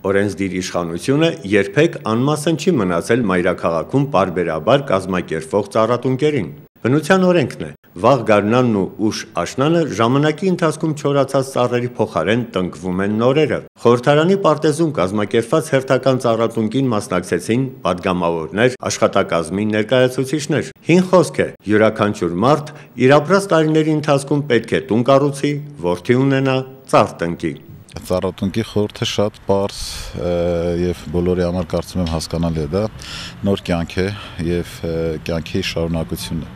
Օրենսդիր իշխանությունը երբեք անմասն չի մնացել մայրաքաղաքում պարբերաբար կազմակերպվող ծառատունկերին։ Բնության օրենքն է, վաղ գարնանն ու ուշ աշնանը ժամանակի ընթացքում չորացած ծառերի փոխարեն տնկվում են նորերը։ Խորհրդարանի պարտեզում կազմակերպված հերթական ծառատունկին մասնակցեցին պատգամավորներ, աշխատակազմի ներկայացուցիչներ։ Հին խոսք է, յուրաքանչյուր մարդ իր ապրած տարիների ընթացքում պետք է տուն կառուցի, որդի ունենա, ծառ տնկի։ Ծառատունկի խորհուրդը շատ պարզ եւ բոլորի համար կարծում եմ հասկանալի է, դա նոր կյանք է եւ կյանքի շարունակություն է։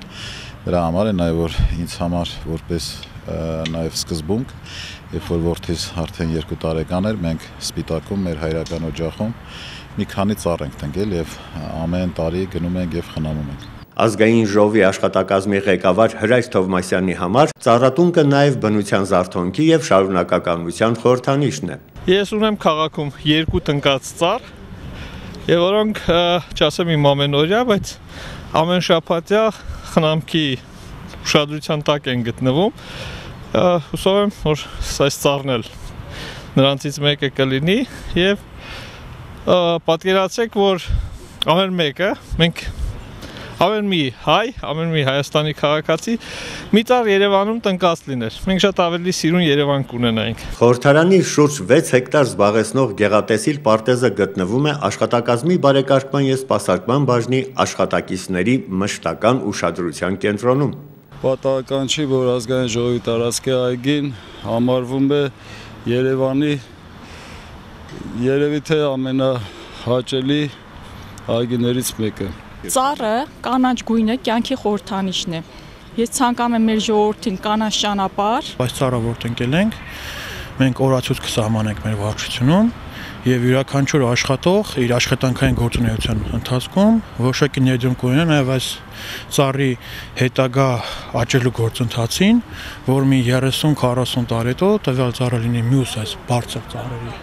Դրա համար է նաեւ որ ինձ համար որպես նաեւ սկզբունք, երբ որ որդիս արդեն 2 տարեկան էր, մենք Սպիտակում մեր հայրական օջախում մի քանի ծառ ենք տնկել եւ ամեն տարի գնում ենք եւ խնամում ենք։ Ազգային ժողովի աշխատակազմի ղեկավար Հրայր Թովմասյանի համար ծառատունկը նաև բնության զարթոնքի եւ շարունակականության խորհրդանիշն է։ Ես ունեմ քաղաքում 2 տնկած ծառ, եւ որոնք չասեմ իմ ամենօրյա, բայց ամեն շաբաթյա խնամքի ուշադրության տակ են գտնվում։ Հուսով եմ, որ այս ծառն էլ նրանցից մեկը կլինի եւ պատկերացրեք, որ ամեն մեկը մենք ամեն մի հայ, ամեն մի Հայաստանի քաղաքացի մի ծառ Երևանում տնկած լիներ։ Մենք շատ ավելի սիրուն Երևան կունենայինք։ Խորհրդարանի շուրջ 6 հեկտար զբաղեցնող գեղատեսիլ պարտեզը գտնվում է աշխատակազմի բարեկարգման եւ սպասարկման բաժնի աշխատակիցների մշտական ուշադրության կենտրոնում։ Պատահական չի, որ ազգային ժողովի տարածքի այգին համարվում է Երևանի երևի թե ամենահաճելի այգիներից մեկը։ Ծառը կանաչ գույնը կյանքի խորհրդանիշն է։ Ես ցանկանում եմ մեր ժողովրդին կանաչ ճանապարհ։ Այս ծառը որ տնկել ենք, մենք օրացույց կսահմանենք մեր վարչությունում եւ յուրաքանչյուր աշխատող իր աշխատանքային գործունեության ընթացքում որոշակի ներդրում կունենա նաեւ այս ծառի հետագա աճելու գործընթացին, որ մի 30-40 տարի հետո տվյալ ծառը լինի մյուս այս բարձր ծառերի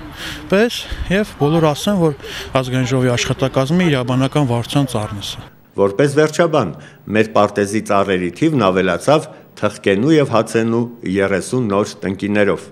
պես եւ բոլորը ասեն, որ ազգային ժողովի աշխատակազմի իրավաբանական վարչության ծառն է։ Որպես վերջաբան, մեր պարտեզի ծառերի թիվն ավելացավ թխկենու եւ հացենու 30 նոր տնկիներով։